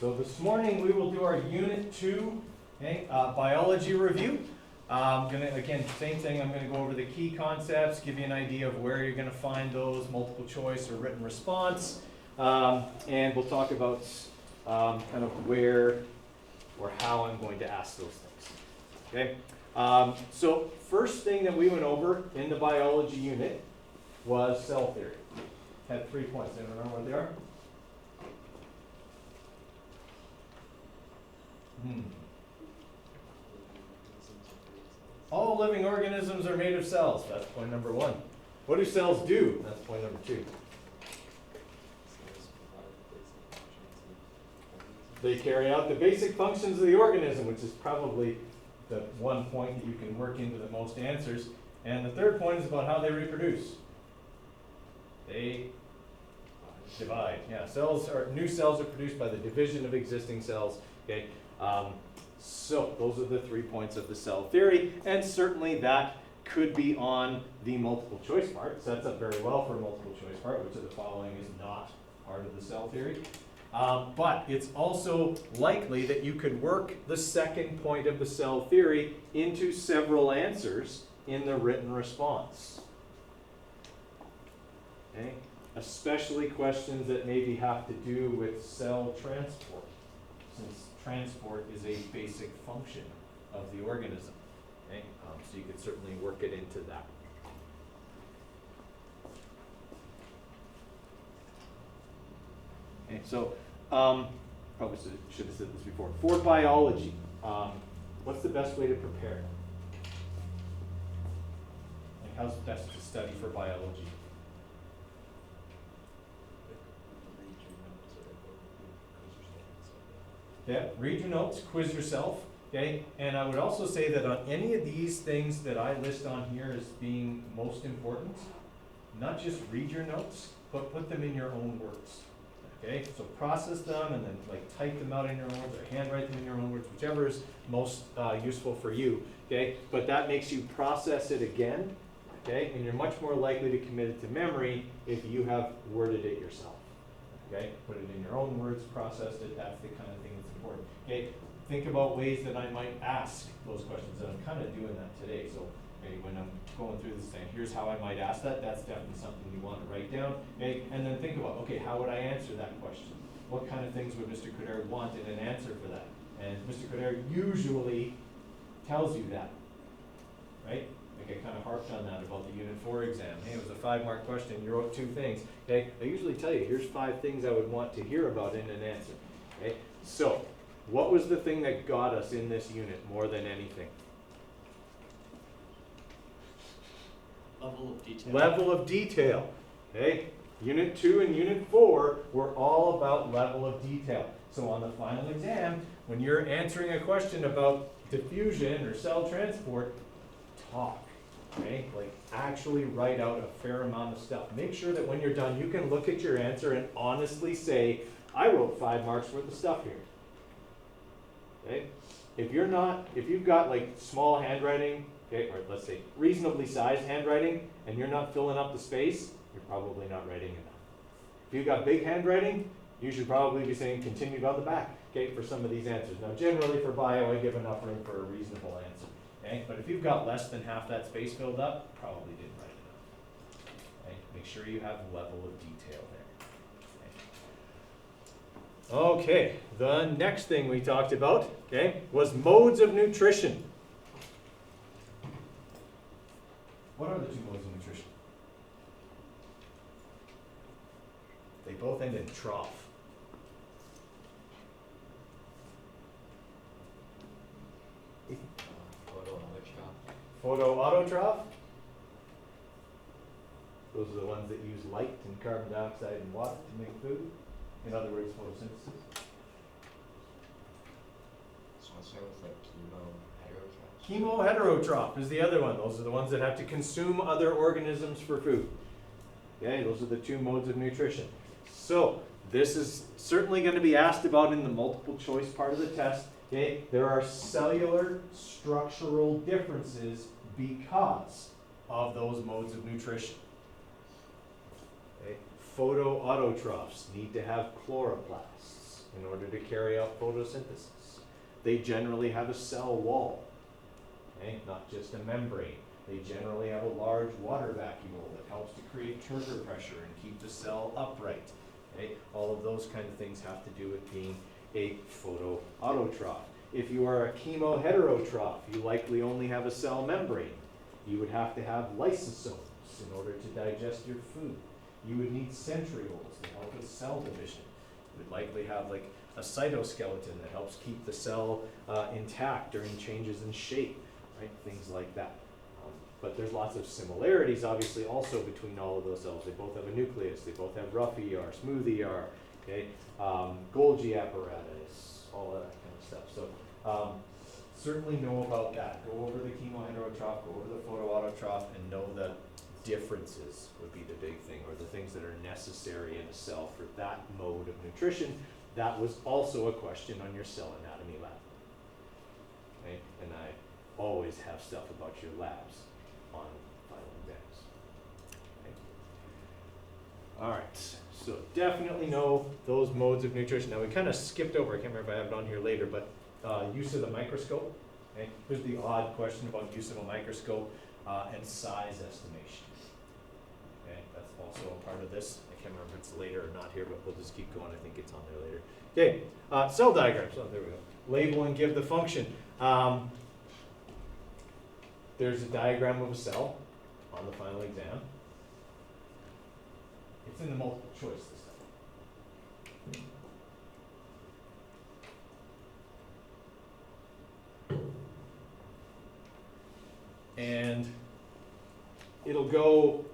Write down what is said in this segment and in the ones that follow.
So this morning we will do our Unit 2 biology review. Again, same thing, I'm going to go over the key concepts, give you an idea of where you're going to find those, multiple choice or written response, and we'll talk about kind of where or how I'm going to ask those things. Okay. So first thing that we went over in the biology unit was cell theory. Had 3 points. Anyone remember what they are? All living organisms are made of cells. That's point number 1. What do cells do? That's point number 2. They carry out the basic functions of the organism, which is probably the one point that you can work into the most answers. And the third point is about how they reproduce. They divide. Yeah, new cells are produced by the division of existing cells. Okay. So those are the 3 points of the cell theory, and certainly that could be on the multiple choice part. Sets up very well for a multiple choice part, which of the following is not part of the cell theory. But it's also likely that you could work the second point of the cell theory into several answers in the written response. Okay? Especially questions that maybe have to do with cell transport, since transport is a basic function of the organism. Okay? So you could certainly work it into that. Okay, so probably should have said this before. For biology, what's the best way to prepare? Like, how's best to study for biology? Yeah, read your notes, quiz yourself, okay? And I would also say that on any of these things that I list on here as being most important, not just read your notes, but put them in your own words, okay? So process them and then like type them out in your own words or handwrite them in your own words, whichever is most useful for you, okay? But that makes you process it again, okay? And you're much more likely to commit it to memory if you have worded it yourself. Okay, put it in your own words, processed it, that's the kind of thing that's important. Okay, think about ways that I might ask those questions, and I'm kind of doing that today. So okay, when I'm going through this thing, here's how I might ask that, that's definitely something you want to write down. Okay, and then think about, okay, how would I answer that question? What kind of things would Mr. Coderre want in an answer for that? And Mr. Coderre usually tells you that, right? Like I kind of harped on that about the Unit 4 exam. Hey, it was a 5-mark question, you wrote 2 things. Okay, I usually tell you, here's 5 things I would want to hear about in an answer. Okay, so what was the thing that got us in this unit more than anything? Level of detail. Level of detail. Okay, Unit 2 and Unit 4 were all about level of detail. So on the final exam, when you're answering a question about diffusion or cell transport, talk. Okay, like actually write out a fair amount of stuff. Make sure that when you're done, you can look at your answer and honestly say, I wrote 5 marks worth of stuff here. Okay, if you've got like small handwriting, okay, or let's say reasonably sized handwriting, and you're not filling up the space, you're probably not writing enough. If you've got big handwriting, you should probably be saying continue on the back, okay, for some of these answers. Now, generally for bio, I give enough room for a reasonable answer. Okay, but if you've got less than half that space filled up, probably didn't write enough. Okay, make sure you have level of detail there. Okay, the next thing we talked about, okay, was modes of nutrition. What are the 2 modes of nutrition? They both end in trough. Photoautotroph. Those are the ones that use light and carbon dioxide and water to make food. In other words, photosynthesis. So I start with like chemoheterotroph. Chemoheterotroph is the other one. Those are the ones that have to consume other organisms for food. Okay, those are the 2 modes of nutrition. So this is certainly going to be asked about in the multiple choice part of the test. Okay, there are cellular structural differences because of those modes of nutrition. Okay. Photoautotrophs need to have chloroplasts in order to carry out photosynthesis. They generally have a cell wall, okay? Not just a membrane. They generally have a large water vacuole that helps to create turgor pressure and keep the cell upright. Okay? All of those kind of things have to do with being a photoautotroph. If you are a chemoheterotroph, you likely only have a cell membrane. You would have to have lysosomes in order to digest your food. You would need centrioles to help with cell division. You would likely have like a cytoskeleton that helps keep the cell intact during changes in shape, right? Things like that. But there's lots of similarities, obviously, also between all of those cells. They both have a nucleus. They both have rough ER, smooth ER, okay? Golgi apparatus, all that kind of stuff. So certainly know about that. Go over the chemoheterotroph, go over the photoautotroph, and know that differences would be the big thing, or the things that are necessary in a cell for that mode of nutrition. That was also a question on your cell anatomy lab. Okay? And I always have stuff about your labs on final exams. Okay? All right, so definitely know those modes of nutrition. Now we kind of skipped over, I can't remember if I have it on here later, but use of the microscope. Okay? Here's the odd question about use of a microscope and size estimation. Okay, that's also a part of this. I can't remember if it's later or not here, but we'll just keep going. I think it's on there later. Okay, cell diagrams. Oh, there we go. Label and give the function. There's a diagram of a cell on the final exam. It's in the multiple choice this time. And it'll go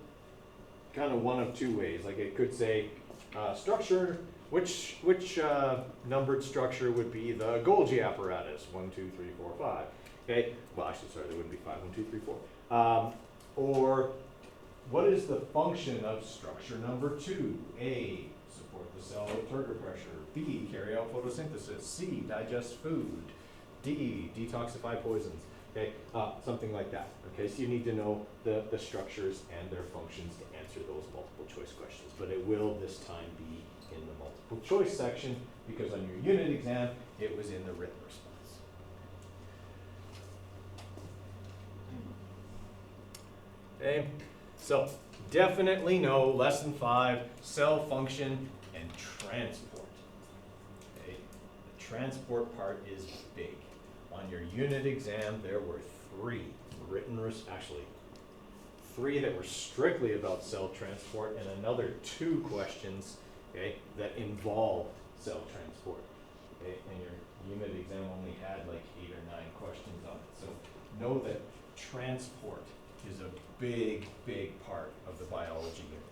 kind of one of two ways. Like it could say structure, which numbered structure would be the Golgi apparatus, 1, 2, 3, 4, 5. Okay, well actually sorry, there wouldn't be 5, 1, 2, 3, 4. Or what is the function of structure number 2? A, support the cell with turgor pressure. B, carry out photosynthesis. C, digest food. D, detoxify poisons. Okay, something like that. Okay, so you need to know the structures and their functions to answer those multiple choice questions. But it will this time be in the multiple choice section because on your unit exam, it was in the written response. Okay, so definitely know lesson 5, cell function and transport. Okay, the transport part is big. On your unit exam, there were 3 actually 3 that were strictly about cell transport and another 2 questions, okay, that involved cell transport. Okay, and your unit exam only had like 8 or 9 questions on it. So know that transport is a big, big part of the biology unit.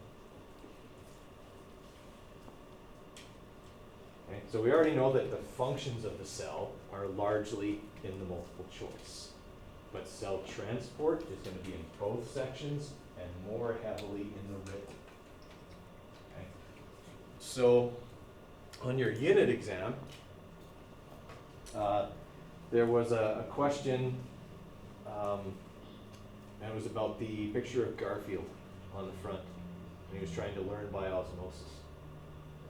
Okay, so we already know that the functions of the cell are largely in the multiple choice. But cell transport is going to be in both sections and more heavily in the written. Okay. So on your unit exam, there was a question, and it was about the picture of Garfield on the front. And he was trying to learn by osmosis.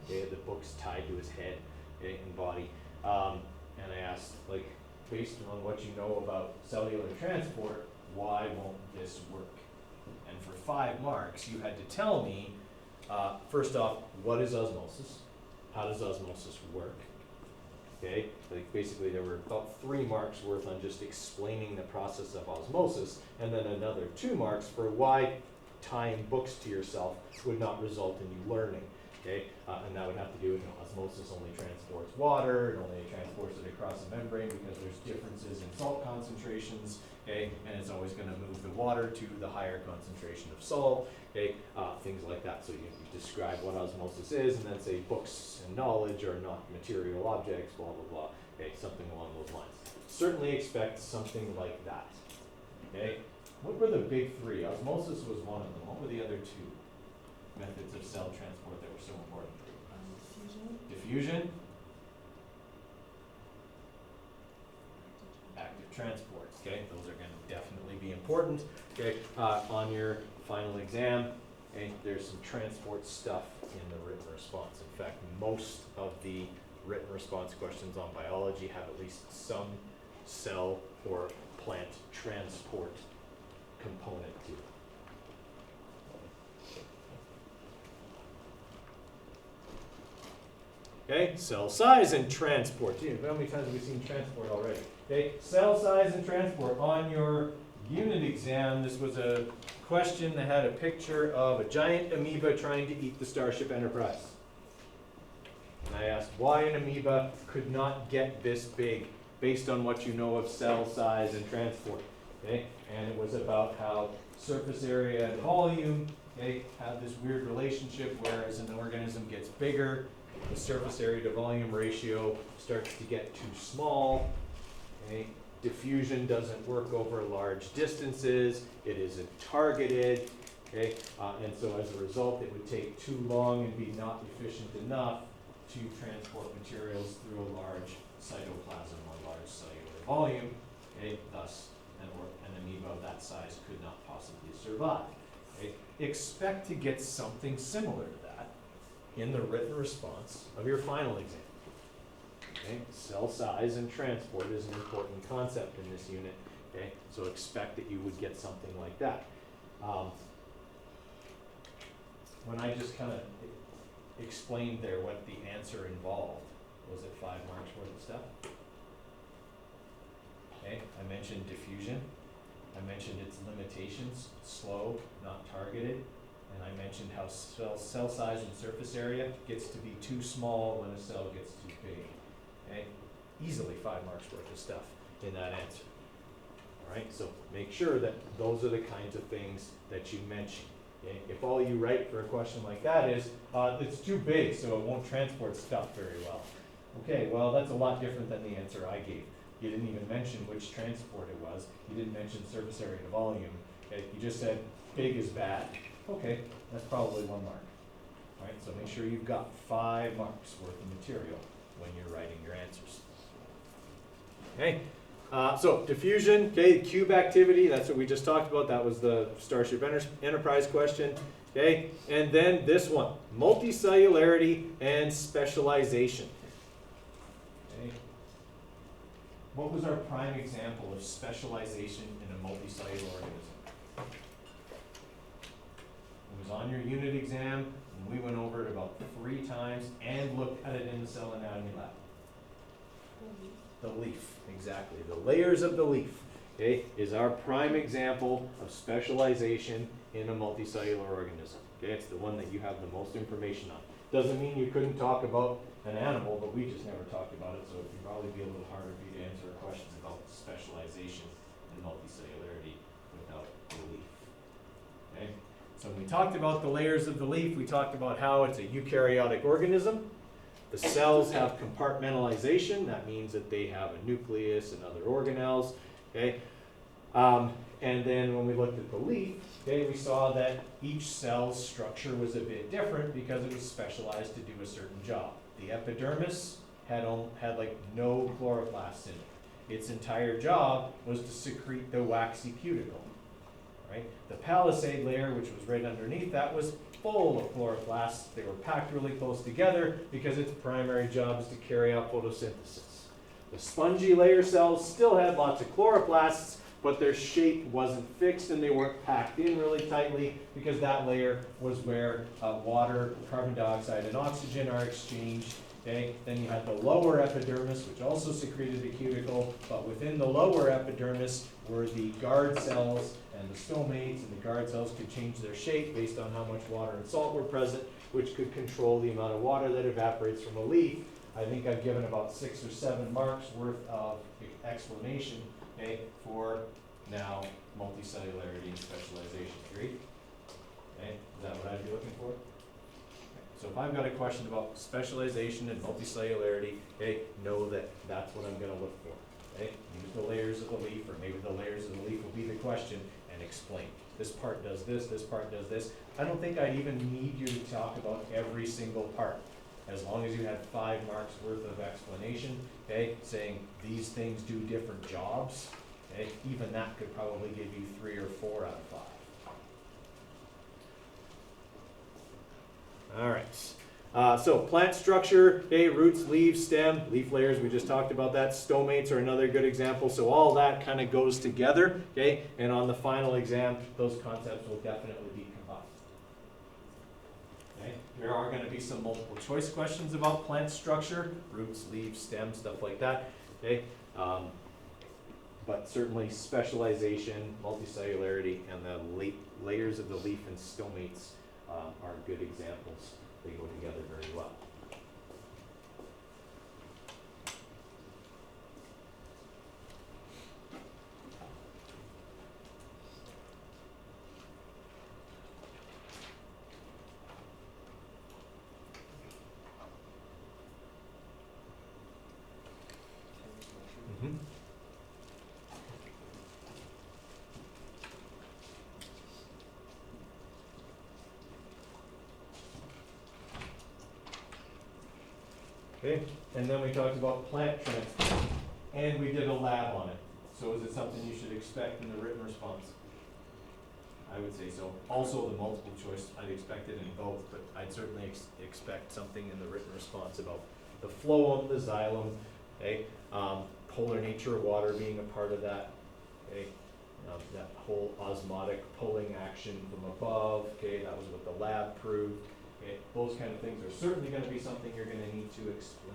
He had the books tied to his head, okay, and body. And I asked, like, based on what you know about cellular transport, why won't this work? And for 5 marks, you had to tell me, first off, what is osmosis? How does osmosis work? Okay, like basically there were about 3 marks worth on just explaining the process of osmosis, and then another 2 marks for why tying books to yourself would not result in you learning. Okay, and that would have to do with osmosis only transports water, it only transports it across a membrane because there's differences in salt concentrations, okay, and it's always going to move the water to the higher concentration of salt, okay, things like that. So you describe what osmosis is and then say books and knowledge are not material objects, blah, blah, blah, okay, something along those lines. Certainly expect something like that, okay. What were the big 3? Osmosis was one of them. What were the other 2 methods of cell transport that were so important? Diffusion. Active transport. Okay, those are going to definitely be important. Okay, on your final exam, okay, there's some transport stuff in the written response. In fact, most of the written response questions on biology have at least some cell or plant transport component to it. Okay, cell size and transport. Gee, how many times have we seen transport already? Okay, cell size and transport. On your unit exam, this was a question that had a picture of a giant amoeba trying to eat the Starship Enterprise. And I asked why an amoeba could not get this big based on what you know of cell size and transport. Okay, and it was about how surface area and volume, okay, have this weird relationship where as an organism gets bigger, the surface area to volume ratio starts to get too small. Okay? Diffusion doesn't work over large distances. It isn't targeted. Okay? And so as a result, it would take too long and be not efficient enough to transport materials through a large cytoplasm or large cellular volume. Okay? Thus, an amoeba of that size could not possibly survive. Okay? Expect to get something similar to that in the written response of your final exam. Okay? Cell size and transport is an important concept in this unit. Okay? So expect that you would get something like that. When I just kind of explained there what the answer involved, was it 5 marks worth of stuff? Okay, I mentioned diffusion. I mentioned its limitations, slow, not targeted. And I mentioned how cell size and surface area gets to be too small when a cell gets too big. Okay? Easily 5 marks worth of stuff in that answer. All right, so make sure that those are the kinds of things that you mention. Okay? If all you write for a question like that is, it's too big, so it won't transport stuff very well. Okay, well, that's a lot different than the answer I gave. You didn't even mention which transport it was. You didn't mention surface area to volume. Okay? You just said big is bad. Okay, that's probably 1 mark. All right, so make sure you've got 5 marks worth of material when you're writing your answers. Okay, so diffusion, okay, cube activity, that's what we just talked about. That was the Starship Enterprise question. Okay, and then this one, multicellularity and specialization. Okay. What was our prime example of specialization in a multicellular organism? It was on your unit exam, and we went over it about 3 times and looked at it in the cell anatomy lab. The leaf, exactly. The layers of the leaf, okay, is our prime example of specialization in a multicellular organism. Okay, it's the one that you have the most information on. Doesn't mean you couldn't talk about an animal, but we just never talked about it, so it would probably be a little harder for you to answer questions about specialization and multicellularity without the leaf. Okay? So when we talked about the layers of the leaf, we talked about how it's a eukaryotic organism. The cells have compartmentalization. That means that they have a nucleus and other organelles. Okay? And then when we looked at the leaf, okay, we saw that each cell's structure was a bit different because it was specialized to do a certain job. The epidermis had like no chloroplasts in it. Its entire job was to secrete the waxy cuticle. Right? The palisade layer, which was right underneath that, was full of chloroplasts. They were packed really close together because its primary job is to carry out photosynthesis. The spongy layer cells still had lots of chloroplasts, but their shape wasn't fixed and they weren't packed in really tightly because that layer was where water, carbon dioxide, and oxygen are exchanged. Okay? Then you had the lower epidermis, which also secreted the cuticle, but within the lower epidermis were the guard cells and the stomates, and the guard cells could change their shape based on how much water and salt were present, which could control the amount of water that evaporates from a leaf. I think I've given about 6 or 7 marks worth of explanation, okay, for now multicellularity and specialization. Agreed? Okay, is that what I'd be looking for? So if I've got a question about specialization and multicellularity, okay, know that that's what I'm going to look for. Okay? Use the layers of the leaf, or maybe the layers of the leaf will be the question, and explain. This part does this part does this. I don't think I'd even need you to talk about every single part. As long as you had 5 marks worth of explanation, okay, saying these things do different jobs, okay, even that could probably give you 3 or 4 out of 5. All right. So plant structure, okay, roots, leaves, stem, leaf layers, we just talked about that. Stomates are another good example. So all that kind of goes together, okay? And on the final exam, those concepts will definitely be combined. Okay? There are going to be some multiple choice questions about plant structure, roots, leaves, stems, stuff like that, okay? But certainly specialization, multicellularity, and the layers of the leaf and stomates are good examples. They go together very well. Mm-hmm. Okay, and then we talked about plant transport, and we did a lab on it. So is it something you should expect in the written response? I would say so. Also, the multiple choice, I'd expect it in both, but I'd certainly expect something in the written response about the phloem, the xylem, okay? Polar nature of water being a part of that, okay? That whole osmotic pulling action from above, okay? That was what the lab proved. Okay, those kind of things are certainly going to be something you're going to need to explain.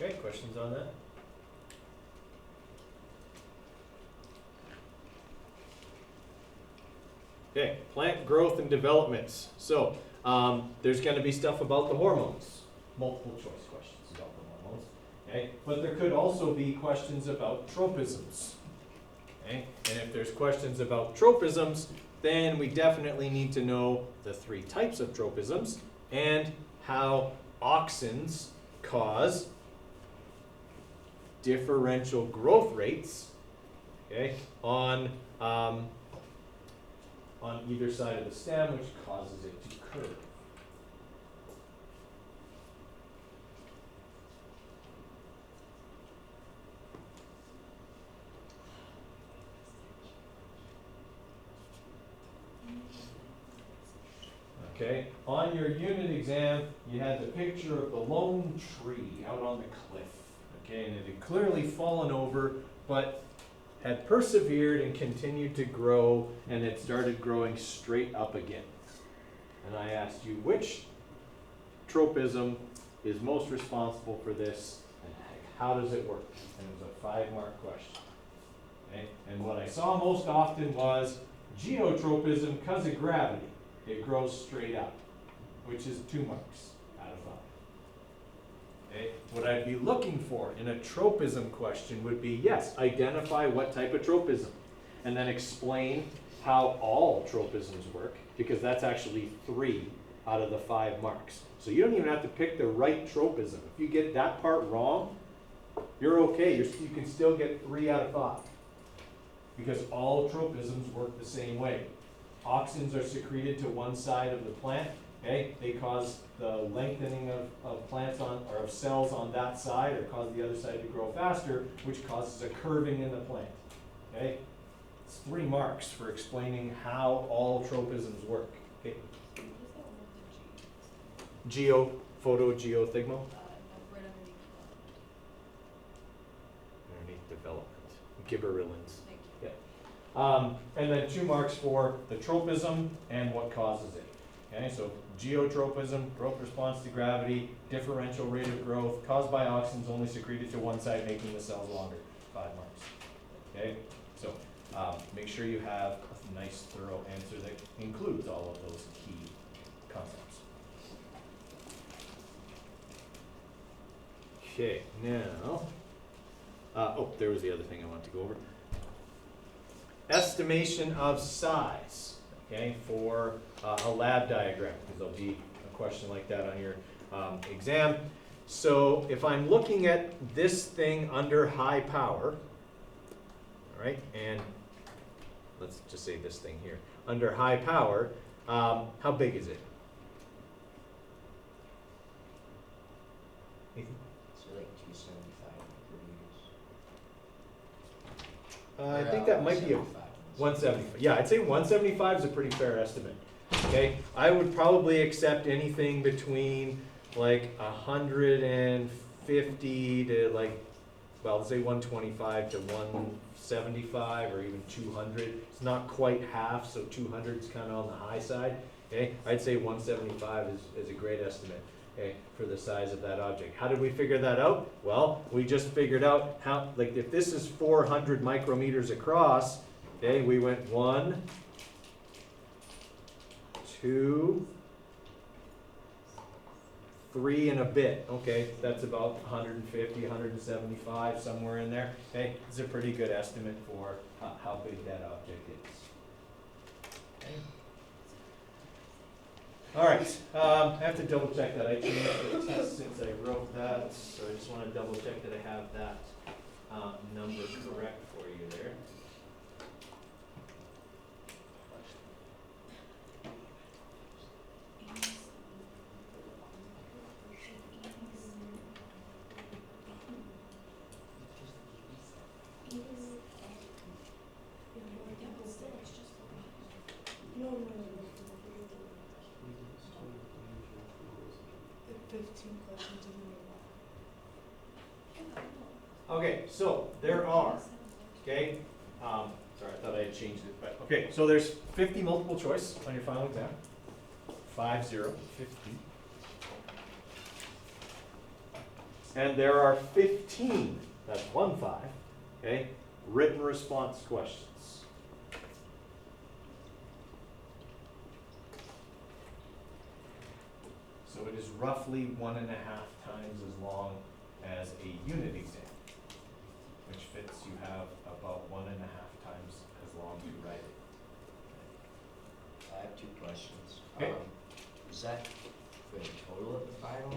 Okay, questions on that? Okay, plant growth and developments. So, there's going to be stuff about the hormones. Multiple choice questions about the hormones. Okay, but there could also be questions about tropisms. Okay, and if there's questions about tropisms, then we definitely need to know the 3 types of tropisms and how auxins cause differential growth rates, okay, on either side of the stem, which causes it to curve. Okay, on your unit exam, you had the picture of the lone tree out on the cliff. Okay, and it had clearly fallen over, but had persevered and continued to grow, and it started growing straight up again. And I asked you which tropism is most responsible for this, and how does it work? And it was a 5-mark question. Okay, and what I saw most often was geotropism because of gravity. It grows straight up, which is 2 marks out of 5. Okay. What I'd be looking for in a tropism question would be, yes, identify what type of tropism, and then explain how all tropisms work, because that's actually 3 out of the 5 marks. So you don't even have to pick the right tropism. If you get that part wrong, you're okay. You can still get 3 out of 5, because all tropisms work the same way. Auxins are secreted to one side of the plant. Okay, they cause the lengthening of plants or of cells on that side, or cause the other side to grow faster, which causes a curving in the plant. Okay, it's 3 marks for explaining how all tropisms work. Okay, photogeothigmo. Underneath development, gibberellins. And then 2 marks for the tropism and what causes it. Okay, so geotropism, growth response to gravity, differential rate of growth, caused by auxins only secreted to one side, making the cells longer. 5 marks. Okay, so make sure you have a nice, thorough answer that includes all of those key concepts. Okay, now, there was the other thing I wanted to go over. estimation of size, okay, for a lab diagram, because there'll be a question like that on your exam. So if I'm looking at this thing under high power, all right, and let's just say this thing here, under high power, how big is it? Nathan? So like 275 micrometers. I think that might be a 175. Yeah, I'd say 175 is a pretty fair estimate. Okay, I would probably accept anything between like 150 to like, well, let's say 125 to 175 or even 200. It's not quite half, so 200 is kind of on the high side. Okay, I'd say 175 is a great estimate. Okay, for the size of that object. How did we figure that out? Well, we just figured out how, like if this is 400 micrometers across, okay, we went 1, 2, 3 and a bit. Okay, that's about 150, 175, somewhere in there. Okay, it's a pretty good estimate for how big that object is. Okay. All right, I have to double check that. I changed the test since I wrote that, so I just want to double check that I have that number correct for you there. Okay, so there are, okay, sorry, I thought I had changed it, but, okay, so there's 50 multiple choice on your final exam. 50. And there are 15, that's 1 5, okay, written response questions. So it is roughly 1.5 times as long as a unit exam, which fits you have about 1.5 times as long to write it. I have 2 questions. Okay. Is that for the total of the final?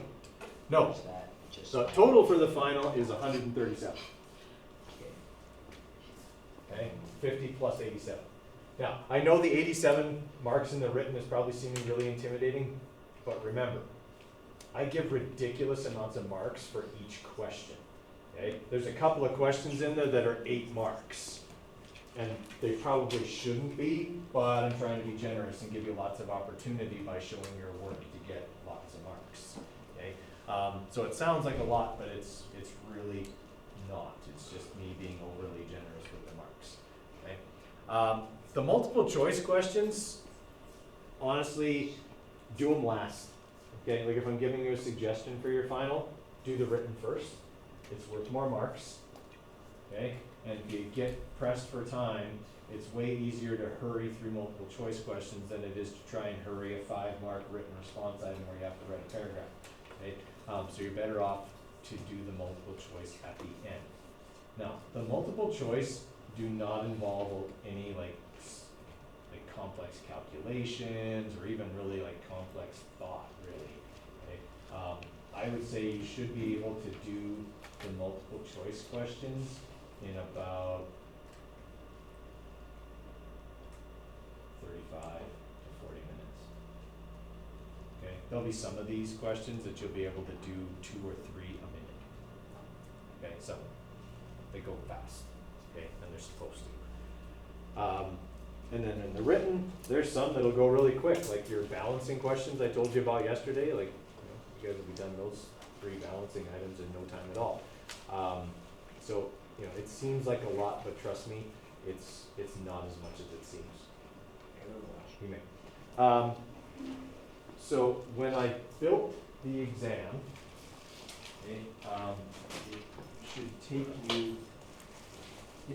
No, Or is that just? the total for the final is 137. Okay. Okay, 50 plus 87. Now, I know the 87 marks in the written is probably seeming really intimidating, but remember, I give ridiculous amounts of marks for each question. Okay, there's a couple of questions in there that are 8 marks. And they probably shouldn't be, but I'm trying to be generous and give you lots of opportunity by showing your work to get lots of marks. Okay, so it sounds like a lot, but it's really not. It's just me being overly generous with the marks. Okay, the multiple choice questions, honestly, do them last. Okay, like if I'm giving you a suggestion for your final, do the written first. It's worth more marks. Okay, and if you get pressed for time, it's way easier to hurry through multiple choice questions than it is to try and hurry a 5-mark written response item where you have to write a paragraph. Okay, so you're better off to do the multiple choice at the end. Now, the multiple choice do not involve any like complex calculations or even really like complex thought, really. Okay, I would say you should be able to do the multiple choice questions in about 35 to 40 minutes. Okay, there'll be some of these questions that you'll be able to do 2 or 3 a minute. Okay, so they go fast, okay, and they're supposed to. And then in the written, there's some that'll go really quick, like your balancing questions I told you about yesterday, like, you guys will be done those 3 balancing items in no time at all. So, it seems like a lot, but trust me, it's not as much as it seems. You may. So when I built the exam, it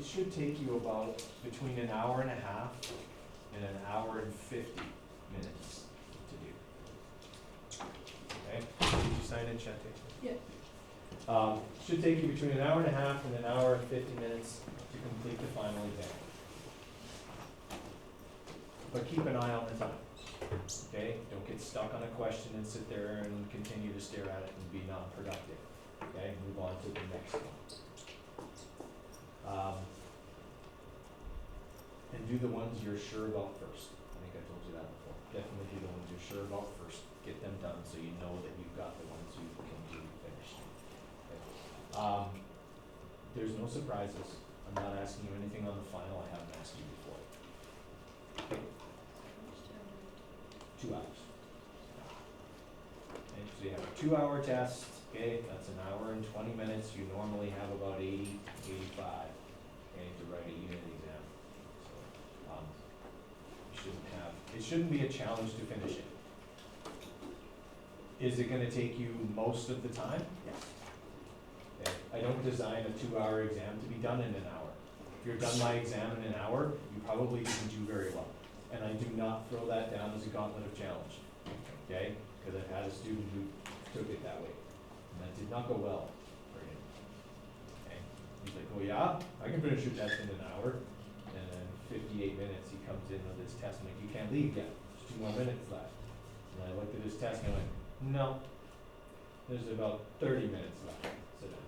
should take you about between an hour and a half and an hour and 50 minutes to do. Okay, did you sign in, Shante? Yeah. Should take you between an hour and a half and an hour and 50 minutes to complete the final exam. but keep an eye on the time. Okay, don't get stuck on a question and sit there and continue to stare at it and be non-productive. Okay, move on to the next one. And do the ones you're sure about first. I think I told you that before. Definitely do the ones you're sure about first. Get them done so you know that you've got the ones you can do finished. Okay. There's no surprises. I'm not asking you anything on the final I haven't asked you before. Okay. 2 hours. Okay, so you have a 2-hour test. Okay, that's an hour and 20 minutes. You normally have about 80, 85. Okay, to write a unit exam. So it shouldn't be a challenge to finish it. Is it going to take you most of the time? Yes. Okay. I don't design a 2-hour exam to be done in an hour. If you're done my exam in an hour, you probably didn't do very well. And I do not throw that down as a gauntlet of challenge. Okay? Because I've had a student who took it that way. And that did not go well for him. Okay? He's like, oh yeah, I can finish your test in an hour. And then 58 minutes he comes in with his test. I'm like, you can't leave yet. There's 2 more minutes left. And I looked at his test and I went, no. There's about 30 minutes left. Sit down.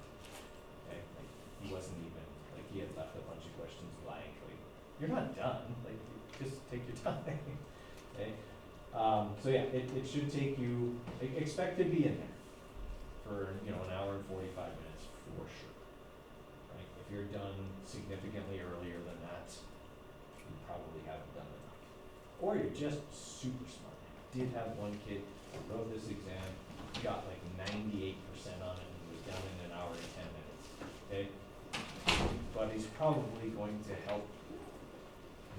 Okay? Like, he wasn't even, like, he had left a bunch of questions blank. Like, you're not done. Like, just take your time. Okay? So yeah, it should take you, expect to be in there for, an hour and 45 minutes for sure. Right? If you're done significantly earlier than that, you probably haven't done enough. Or you're just super smart. I did have one kid who wrote this exam, got like 98% on it, and was done in an hour and 10 minutes. Okay? But he's probably going to help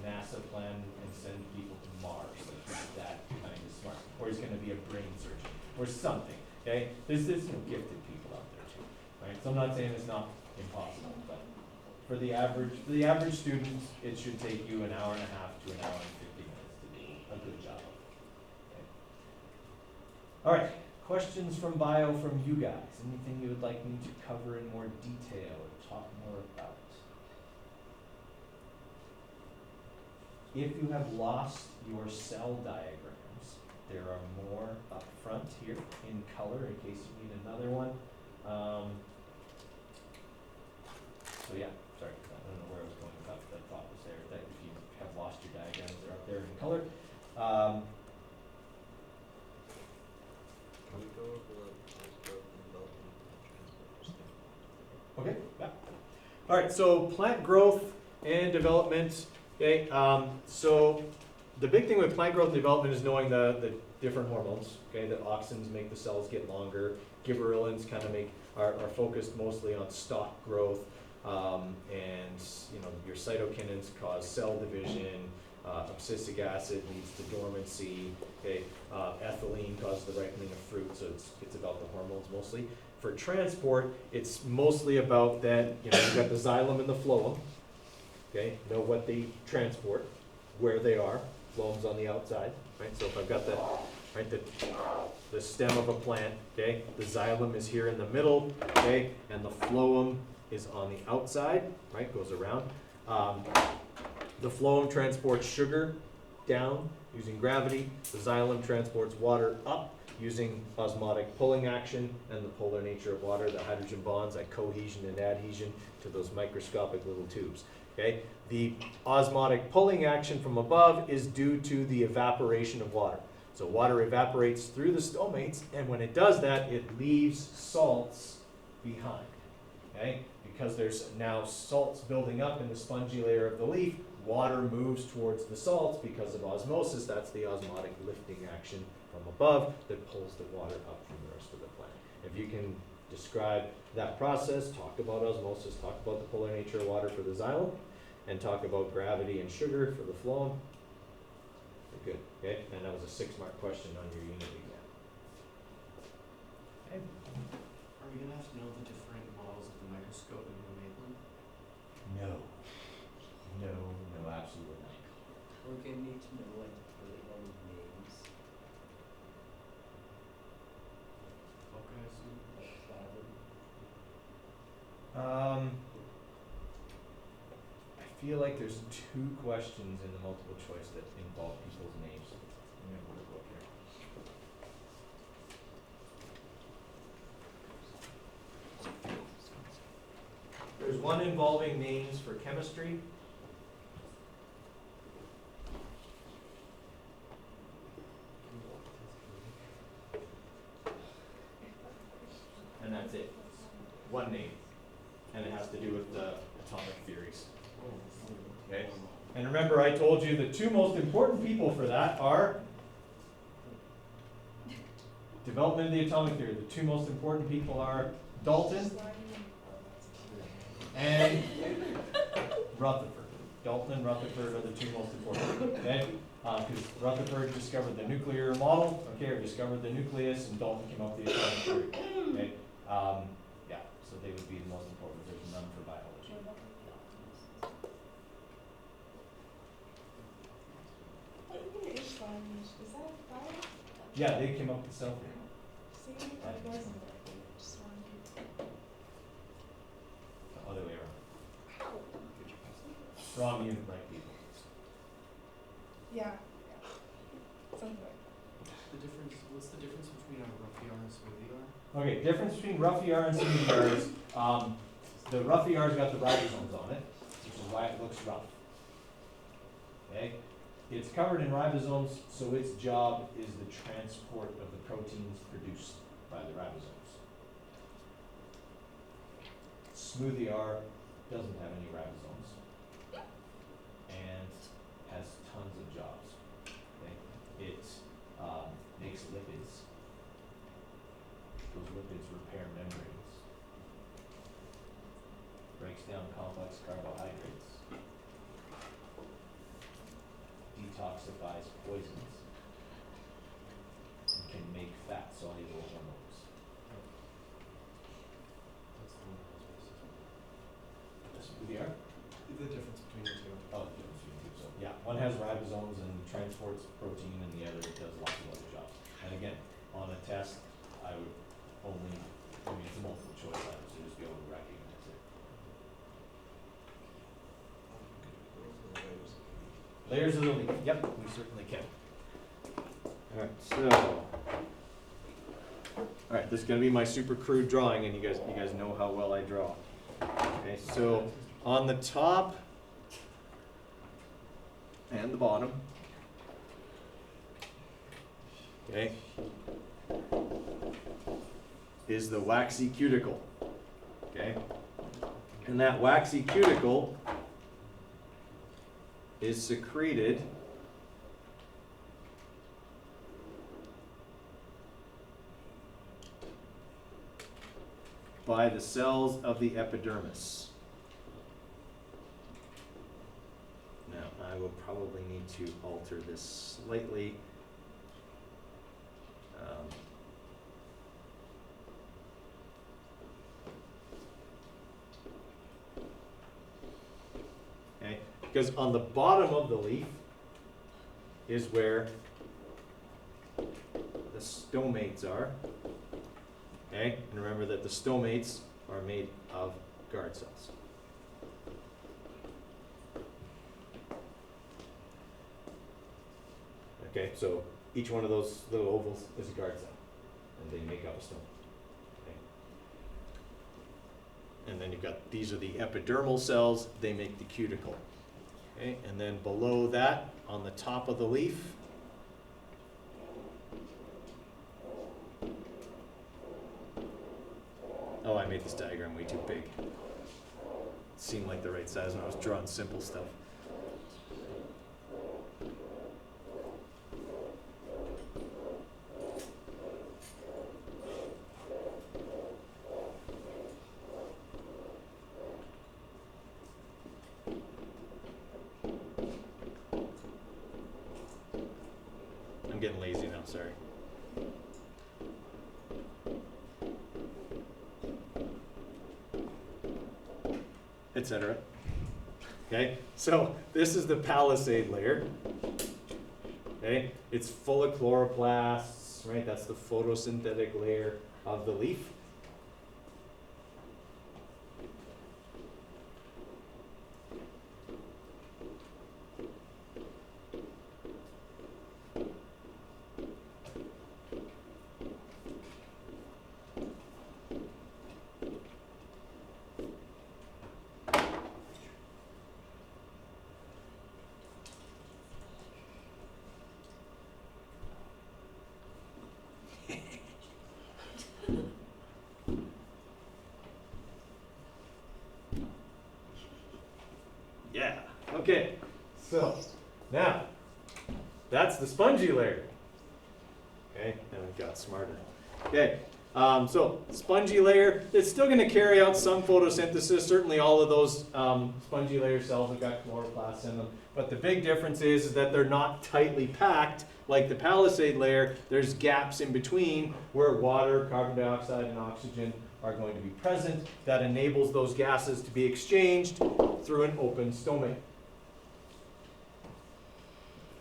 NASA plan and send people to Mars. Like he's that kind of smart. Or he's going to be a brain surgeon or something. Okay? There's gifted people out there too. Right? So I'm not saying it's not impossible, but for the average student, it should take you an hour and a half to an hour and 50 minutes to do a good job. Okay? All right. Questions from bio from you guys? Anything you would like me to cover in more detail or talk more about? If you have lost your cell diagrams, there are more up front here in color in case you need another one. So yeah, sorry, I don't know where I was going with that, but that thought was there, that if you have lost your diagrams, they're up there in color. Can we go over the growth and development and transport stuff? Okay, yeah. All right, so plant growth and development. Okay, so the big thing with plant growth and development is knowing the different hormones. Okay, that auxins make the cells get longer. Gibberellins kind of are focused mostly on stalk growth, and your cytokinins cause cell division. Abscisic acid leads to dormancy. Okay, ethylene causes the ripening of fruit, so it's about the hormones mostly. For transport, it's mostly about that. You've got the xylem and the phloem. Okay, know what they transport, where they are. Phloem's on the outside, right? So if I've got the stem of a plant, okay, the xylem is here in the middle, okay, and the phloem is on the outside, right? Goes around. The phloem transports sugar down using gravity. The xylem transports water up using osmotic pulling action and the polar nature of water, the hydrogen bonds, like cohesion and adhesion to those microscopic little tubes. Okay, the osmotic pulling action from above is due to the evaporation of water. So water evaporates through the stomates, and when it does that, it leaves salts behind. Okay, because there's now salts building up in the spongy layer of the leaf, water moves towards the salts because of osmosis. That's the osmotic lifting action from above that pulls the water up from the rest of the plant. If you can describe that process, talk about osmosis, talk about the polar nature of water for the xylem, and talk about gravity and sugar for the phloem. Good, okay? And that was a 6-mark question on your unit exam. Okay. Are we gonna have to know the different models of the microscope and who made them? No, absolutely not. We're gonna need to know like really all the names. Okay, I see. Like Clavin. I feel like there's 2 questions in the multiple choice that involve people's names. Let me have a quick look here. There's one involving names for chemistry. And that's it. One name. And it has to do with the atomic theories. Okay? And remember, I told you the 2 most important people for that are development of the atomic theory. The 2 most important people are Dalton and Rutherford. Dalton and Rutherford are the 2 most important. Okay? Because Rutherford discovered the nuclear model, okay, or discovered the nucleus, and Dalton came up with the atomic theory. Okay? Yeah, so they would be the most important. There's none for biology. What year is Varnish? Is that fire? Yeah, they came up with cell theory. See, I wasn't there. Just wondering. The other way around. How? Wrong unit, right people. Yeah. Something like What's the difference between a rough ER and smooth ER? Okay, difference between rough ER and smooth ER is, the rough ER's got the ribosomes on it, which is why it looks rough. Okay? It's covered in ribosomes, so its job is the transport of the proteins produced by the ribosomes. Smooth ER doesn't have any ribosomes and has tons of jobs. Okay? It makes lipids. Those lipids repair membranes. Breaks down complex carbohydrates. Detoxifies poisons. And can make fat soluble hormones. That's the one that has racism. The smooth ER? The difference between the 2. Oh, the difference between the 2. So, yeah, one has ribosomes and transports protein, and the other does lots of other jobs. And again, on a test, I would only, I mean, it's a multiple choice, I would just be able to recognize it. Layers of the leaf, yep, we certainly can. Alright, so. Alright, this is gonna be my super crude drawing, and you guys know how well I draw. Okay, so on the top and the bottom, okay, is the waxy cuticle, okay? And that waxy cuticle is secreted by the cells of the epidermis. Now, I will probably need to alter this slightly. Okay, because on the bottom of the leaf is where the stomates are. Okay, and remember that the stomates are made of guard cells. Okay, so each one of those little ovals is a guard cell, and they make up a stoma. Okay. And then you've got, these are the epidermal cells, they make the cuticle. Okay, and then below that, on the top of the leaf, oh, I made this diagram way too big. It seemed like the right size when I was drawing simple stuff. I'm getting lazy now, sorry. Etc. Okay, so this is the palisade layer. Okay, it's full of chloroplasts, right? That's the photosynthetic layer of the leaf. Yeah, okay, so now that's the spongy layer. Okay, and it got smarter. Okay, so spongy layer, it's still going to carry out some photosynthesis. Certainly all of those spongy layer cells have got chloroplasts in them. But the big difference is that they're not tightly packed like the palisade layer. There's gaps in between where water, carbon dioxide, and oxygen are going to be present. That enables those gases to be exchanged through an open stomate.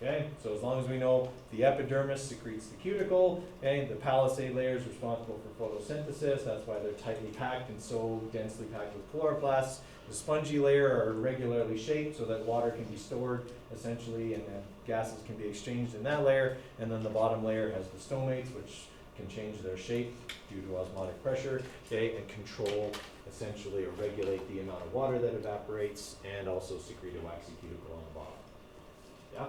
Okay, so as long as we know the epidermis secretes the cuticle, okay, the palisade layer is responsible for photosynthesis. That's why they're tightly packed and so densely packed with chloroplasts. The spongy layer are irregularly shaped so that water can be stored essentially and then gases can be exchanged in that layer. And then the bottom layer has the stomates, which can change their shape due to osmotic pressure, okay, and control essentially or regulate the amount of water that evaporates and also secrete a waxy cuticle on the bottom. Yeah?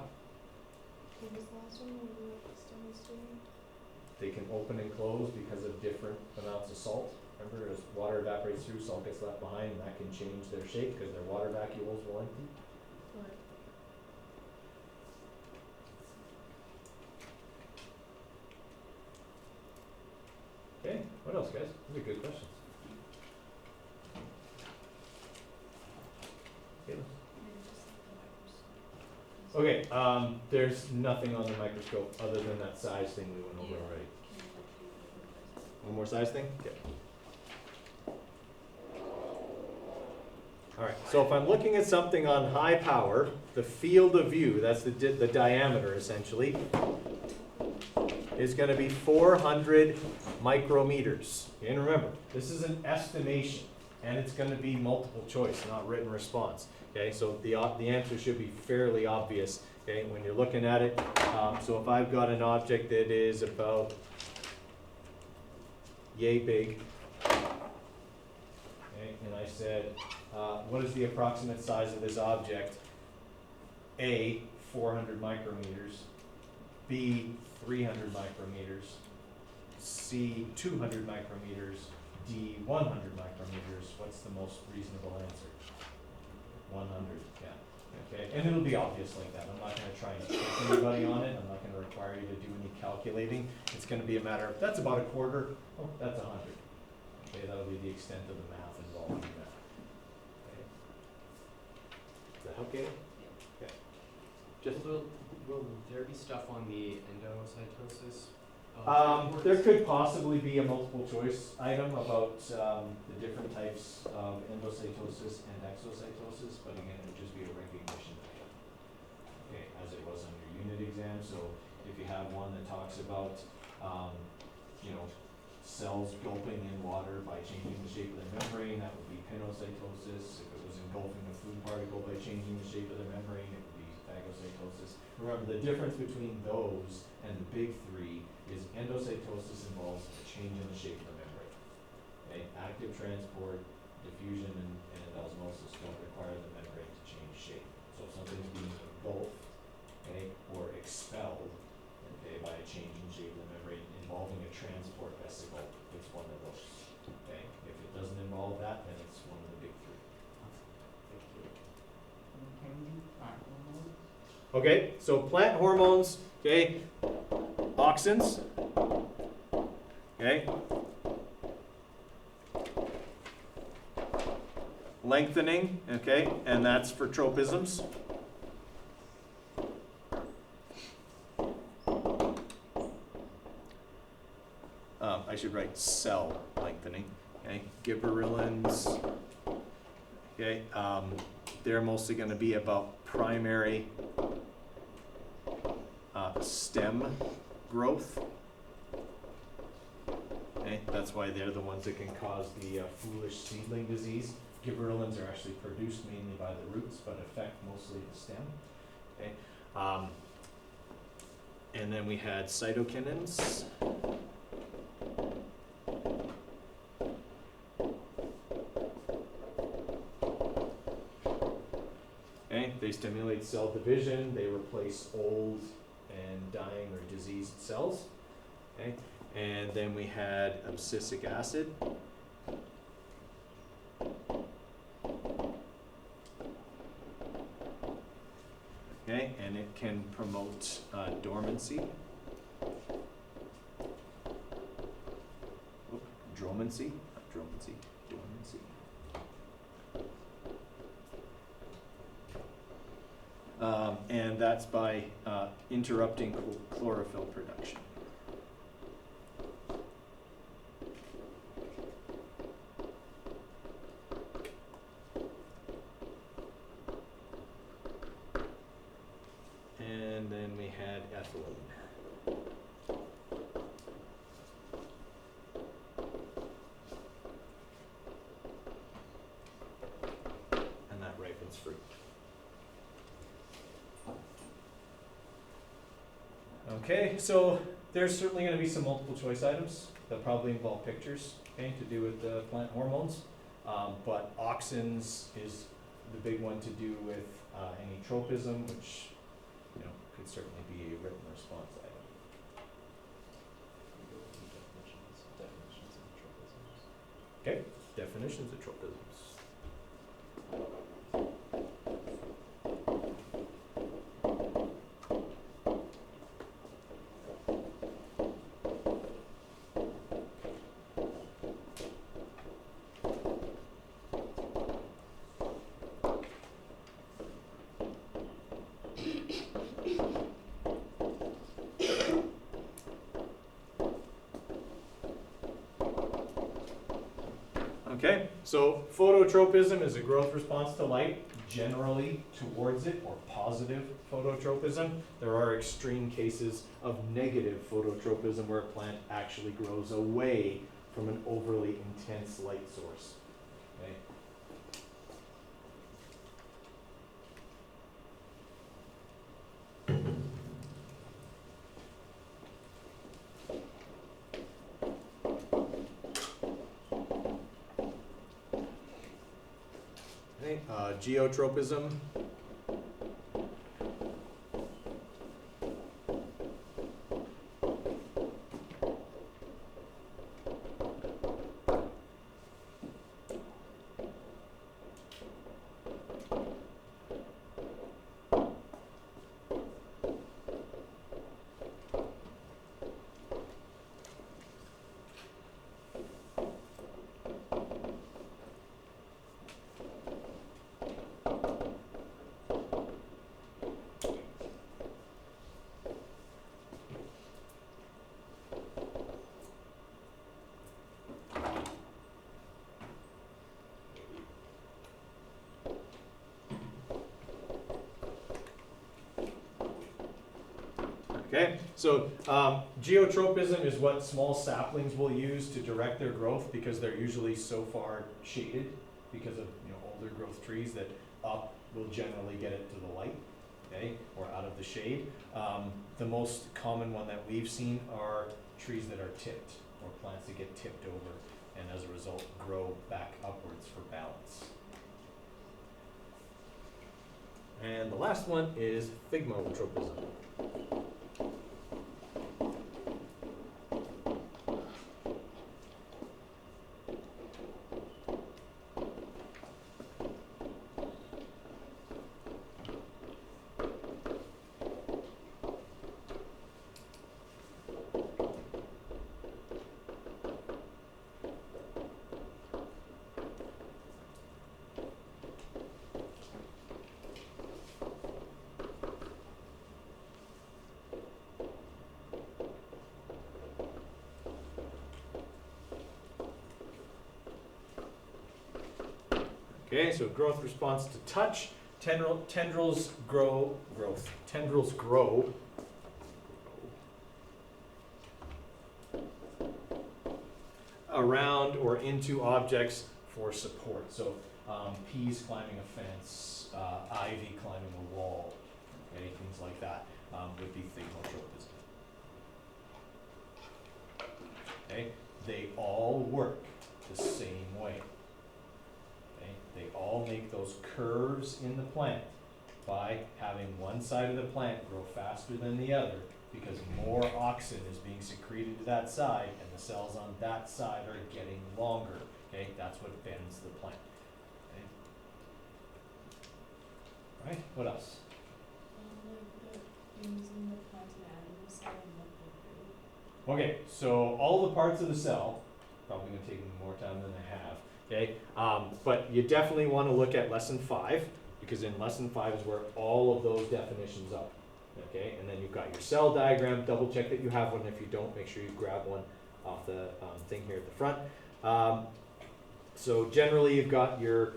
What was the last one? What were the stones doing? They can open and close because of different amounts of salt. Remember, as water evaporates through, salt gets left behind, and that can change their shape because their water vacuoles will empty. What? Okay, what else, guys? These are good questions. Okay, there's nothing on the microscope other than that size thing we went over already. One more size thing? Okay. All right, so if I'm looking at something on high power, the field of view, that's the diameter essentially, is going to be 400 micrometers. Okay, and remember, this is an estimation, and it's going to be multiple choice, not written response. Okay, so the answer should be fairly obvious. Okay, when you're looking at it. So if I've got an object that is about yay big, okay, and I said, what is the approximate size of this object? A, 400 micrometers. B, 300 micrometers. C, 200 micrometers. D, 100 micrometers. What's the most reasonable answer? 100, yeah. Okay, and it'll be obvious like that. I'm not going to try and trick anybody on it. I'm not going to require you to do any calculating. It's going to be a matter of, that's about a quarter. Oh, that's 100. Okay, that'll be the extent of the math involved in that. Okay. Does that help, Gail? Okay. Just Will there be stuff on the endocytosis? there could possibly be a multiple choice item about the different types of endocytosis and exocytosis, but again, it would just be a recognition item. Okay, as it was on your unit exam. So if you have one that talks about, cells gulping in water by changing the shape of their membrane, that would be pinocytosis. If it was engulfing a food particle by changing the shape of the membrane, it would be phagocytosis. Remember, the difference between those and the big three is endocytosis involves a change in the shape of the membrane. Okay? Active transport, diffusion, and osmosis don't require the membrane to change shape. So if something's being engulfed, okay, or expelled, okay, by a change in shape of the membrane involving a transport vesicle, it's one of those. Okay? If it doesn't involve that, then it's one of the big three. Okay, so plant hormones, okay, auxins, okay, lengthening, okay, and that's for tropisms. I should write cell lengthening, okay, gibberellins, okay, they're mostly going to be about primary stem growth. Okay, that's why they're the ones that can cause the foolish seedling disease. Gibberellins are actually produced mainly by the roots, but affect mostly the stem. Okay, and then we had cytokinins. Okay, they stimulate cell division. They replace old and dying or diseased cells. Okay, And then we had abscisic acid. Okay, and it can promote dormancy. Oh, dormancy, not dormancy, dormancy. And that's by interrupting chlorophyll production. And then we had ethylene. And that ripens fruit. Okay, so there's certainly going to be some multiple choice items that probably involve pictures, okay, to do with the plant hormones. But auxins is the big one to do with any tropism, which, you know, could certainly be a written response item. Definitions of tropisms. Okay, definitions of tropisms. Okay, so phototropism is a growth response to light, generally towards it, or positive phototropism. There are extreme cases of negative phototropism where a plant actually grows away from an overly intense light source. Okay. Okay, geotropism. Okay, so geotropism is what small saplings will use to direct their growth because they're usually so far shaded because of, you know, older growth trees that up will generally get it to the light, okay, or out of the shade. The most common one that we've seen are trees that are tipped, or plants that get tipped over and as a result grow back upwards for balance. And the last one is thigmotropism. Okay, so growth response to touch. Tendrils grow around or into objects for support. So peas climbing a fence, ivy climbing a wall, okay, things like that would be thigmotropism. Okay, they all work the same way. They all make those curves in the plant by having one side of the plant grow faster than the other because more oxygen is being secreted to that side, and the cells on that side are getting longer, okay? That's what bends the plant, okay? Right, what else? Okay, so all the parts of the cell, probably gonna take me more time than I have, okay? But you definitely wanna look at lesson 5, because in lesson 5 is where all of those definitions are, okay? And then you've got your cell diagram, double check that you have one. If you don't, make sure you grab one off the thing here at the front. So generally you've got your,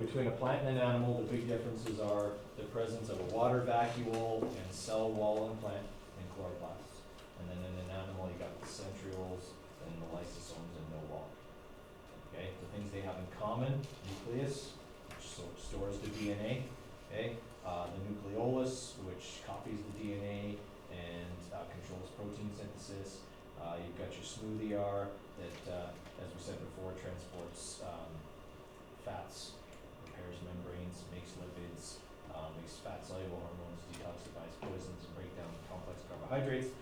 between a plant and an animal, the big differences are the presence of a water vacuole and cell wall in plant and chloroplasts. And then in an animal, you got the centrioles and the lysosomes and no wall. Okay, the things they have in common: nucleus, which stores the DNA. Okay, the nucleolus, which copies the DNA and controls protein synthesis. You've got your smooth ER that, as we said before, transports fats, repairs membranes, makes lipids, makes fat-soluble hormones, detoxifies poisons, and break down complex carbohydrates.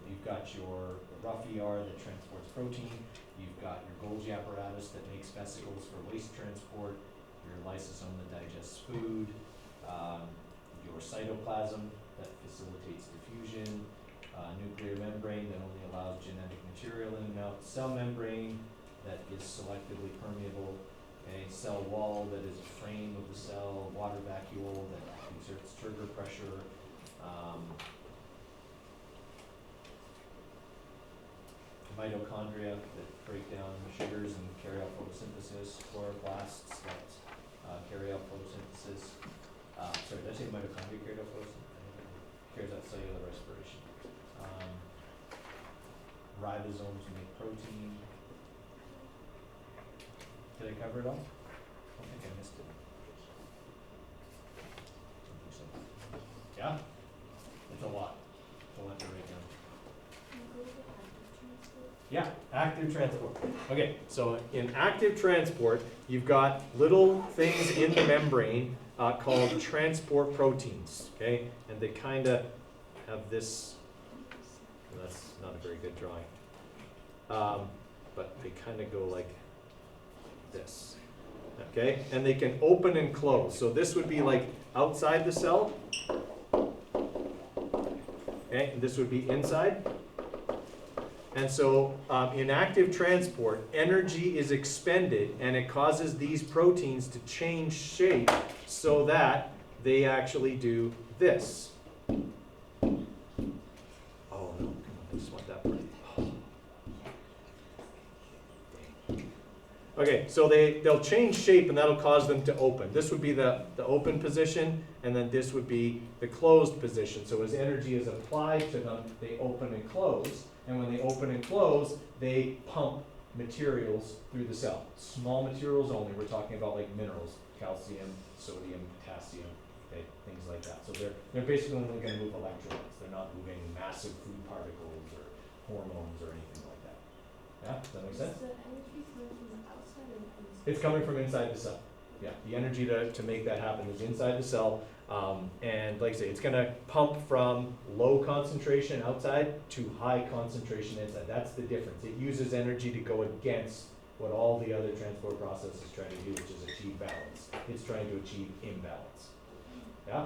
You've got your rough ER that transports protein. You've got your Golgi apparatus that makes vesicles for waste transport. Your lysosome that digests food. Your cytoplasm that facilitates diffusion. Nuclear membrane that only allows genetic material in and out. Cell membrane that is selectively permeable. A cell wall that is a frame of the cell. Water vacuole that exerts turgor pressure. Mitochondria that break down sugars and carry out photosynthesis. Chloroplasts that carry out photosynthesis. Sorry, did I say mitochondria carry out photosynthesis? Carries out cellular respiration. Ribosomes make protein. Did I cover it all? I don't think I missed it. I don't think so. Yeah? It's a lot. It's a lot to write down. Yeah, active transport. Okay, so in active transport, you've got little things in the membrane called transport proteins, okay? And they kind of have this, that's not a very good drawing, but they kind of go like this, okay? And they can open and close. So this would be like outside the cell, okay? And this would be inside. And so in active transport, energy is expended and it causes these proteins to change shape so that they actually do this. Oh no, I just want that part. Okay, so they'll change shape and that'll cause them to open. This would be the open position, and then this would be the closed position. So as energy is applied to them, they open and close. And when they open and close, they pump materials through the cell. Small materials only. We're talking about like minerals, calcium, sodium, potassium, okay, things like that. So they're basically only going to move electrolytes. They're not moving massive food particles or hormones or anything like that. Yeah, does that make sense? Is the energy coming from the outside or the inside? It's coming from inside the cell. Yeah, the energy to make that happen is inside the cell. And like I say, it's going to pump from low concentration outside to high concentration inside. That's the difference. It uses energy to go against what all the other transport processes try to do, which is achieve balance. It's trying to achieve imbalance. Yeah?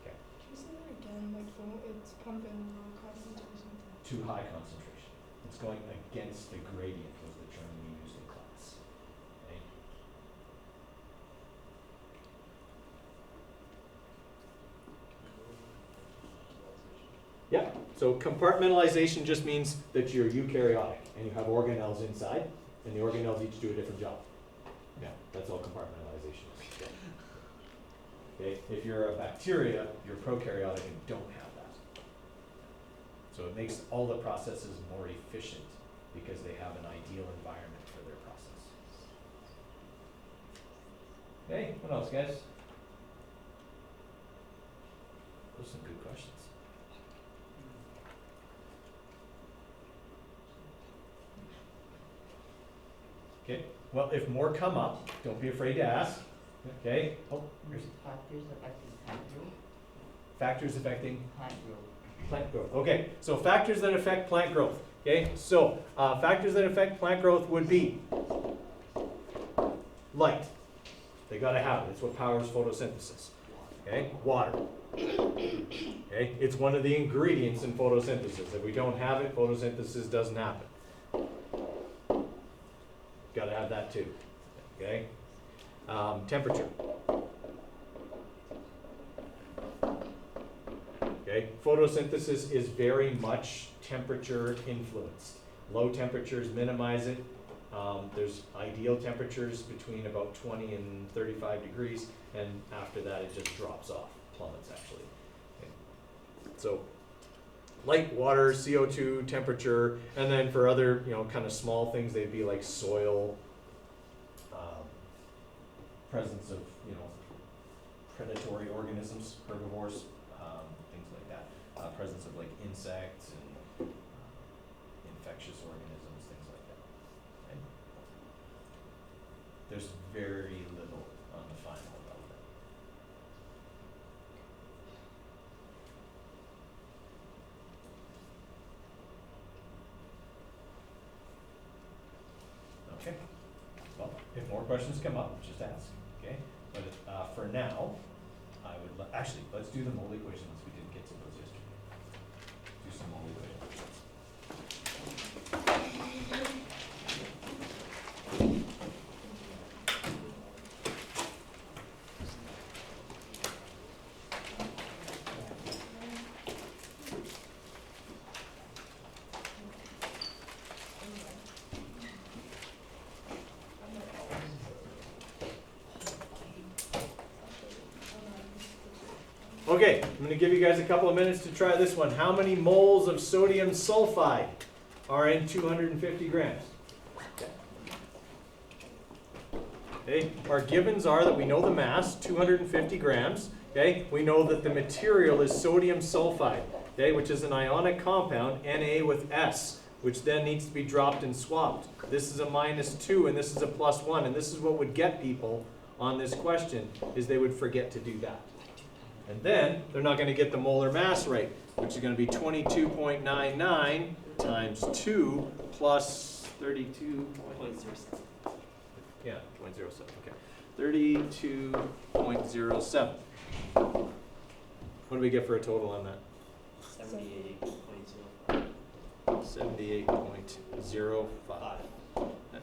Okay. Can you say that again? Like it's pumping low concentration To high concentration. It's going against the gradient was the term we used in class. Okay? Yeah, so compartmentalization just means that you're eukaryotic and you have organelles inside, and the organelles each do a different job. Yeah, that's all compartmentalization is. Okay, if you're a bacteria, you're prokaryotic and don't have that. So it makes all the processes more efficient because they have an ideal environment for their process. Okay, what else, guys? Those are some good questions. Okay, well, if more come up, don't be afraid to ask. Okay, oh, here's Factors affecting hydro. factors affecting Hydro. Plant growth. Okay, so factors that affect plant growth. Okay, so factors that affect plant growth would be light. They gotta have it. It's what powers photosynthesis. Okay, water. Okay, it's one of the ingredients in photosynthesis. If we don't have it, photosynthesis doesn't happen. Gotta have that too. Okay, temperature. Okay, photosynthesis is very much temperature influenced. Low temperatures minimize it. There's ideal temperatures between about 20 and 35 degrees, and after that it just drops off, plummets actually. Okay. So light, water, CO2, temperature, and then for other, kind of small things, they'd be like soil, presence of, predatory organisms, herbivores, things like that. Presence of like insects and infectious organisms, things like that. And there's very little on the final about that. Okay. Well, if more questions come up, just ask. Okay. But for now, I would actually let's do the mole equation since we didn't get to those yesterday. Do some mole equation. Okay, I'm going to give you guys a couple of minutes to try this one. How many moles of sodium sulfide are in 250 grams? Okay, our givens are that we know the mass, 250 grams. Okay, we know that the material is sodium sulfide, okay, which is an ionic compound, Na with S, which then needs to be dropped and swapped. This is a -2 and this is a +1, and this is what would get people on this question, is they would forget to do that. And then they're not going to get the molar mass rate, which is going to be 22.99 times 2 plus 32. 0.07. Yeah, 0.07. Okay. 32.07. What do we get for a total on that? 78.05. 78.05.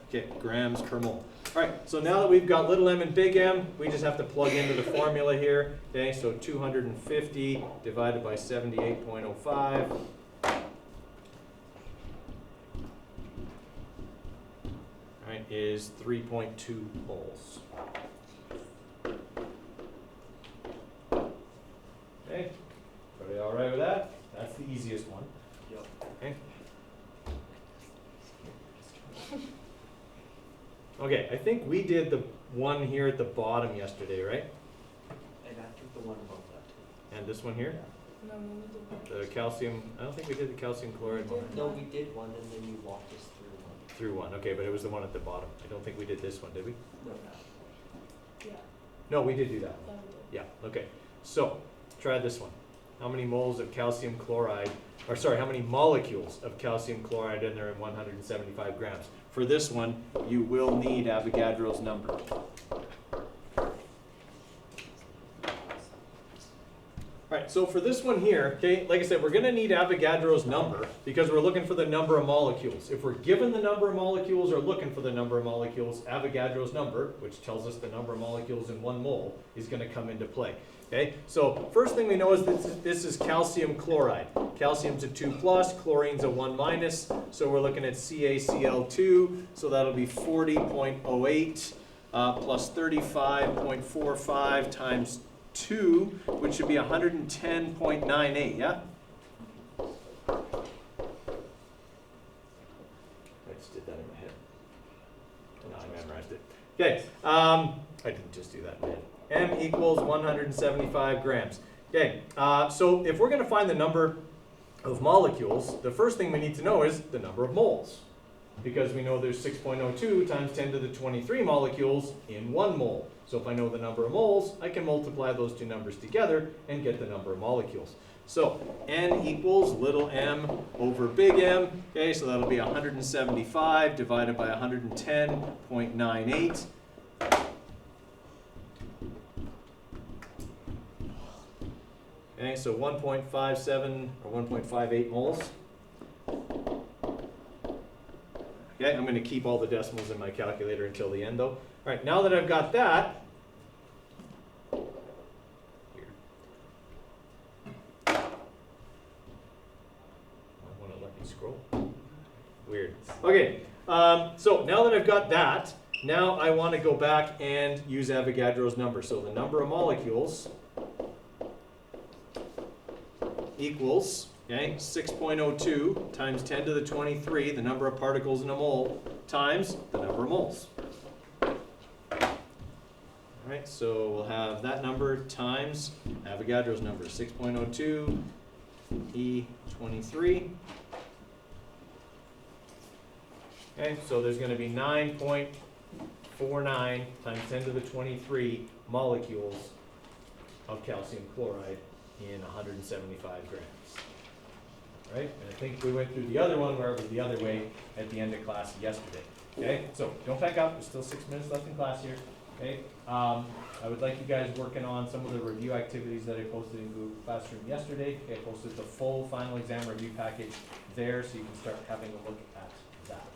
Okay, grams per mole. All right, so now that we've got little m and big M, we just have to plug into the formula here. Okay, so 250 divided by 78.05. All right, is 3.2 moles. Okay, everybody all right with that? That's the easiest one. Yep. Okay. Okay, I think we did the one here at the bottom yesterday, right? And I think the one above that too. And this one here? No, we did The calcium, I don't think we did the calcium chloride one. No, we did one and then you walked us through one. Through one, okay, but it was the one at the bottom. I don't think we did this one, did we? No. Yeah, No, we did do that one. that we did. Yeah, okay. So, try this one. How many moles of calcium chloride, or sorry, how many molecules of calcium chloride in there in 175 grams? For this one, you will need Avogadro's number. Alright, so for this one here, okay, like I said, we're going to need Avogadro's number because we're looking for the number of molecules. If we're given the number of molecules or looking for the number of molecules, Avogadro's number, which tells us the number of molecules in 1 mole, is going to come into play. Okay, so first thing we know is that this is calcium chloride. Calcium's a 2+, chlorine's a 1-, so we're looking at CaCl2, so that'll be 40.08 plus 35.45 times 2, which should be 110.98, yeah? I just did that in my head. No, I memorized it. Okay, I didn't just do that in my head. M equals 175 grams. Okay, so if we're going to find the number of molecules, the first thing we need to know is the number of moles. Because we know there's 6.02 times 10 to the 23 molecules in 1 mole. So if I know the number of moles, I can multiply those two numbers together and get the number of molecules. So N equals little m over big M. Okay, so that'll be 175 divided by 110.98. Okay, so 1.57 or 1.58 moles. Okay, I'm going to keep all the decimals in my calculator until the end though. All right, now that I've got that, want to let me scroll. Weird. Okay, so now that I've got that, now I want to go back and use Avogadro's number. So the number of molecules equals, okay, 6.02 times 10 to the 23, the number of particles in a mole, times the number of moles. All right, so we'll have that number times Avogadro's number, 6.02 E23. Okay, so there's going to be 9.49 times 10 to the 23 molecules of calcium chloride in 175 grams. Right? And I think we went through the other one where it was the other way at the end of class yesterday. Okay, so don't pack up, there's still 6 minutes left in class here. Okay, I would like you guys working on some of the review activities that I posted in Google Classroom yesterday. Okay, I posted the full final exam review package there so you can start having a look at that.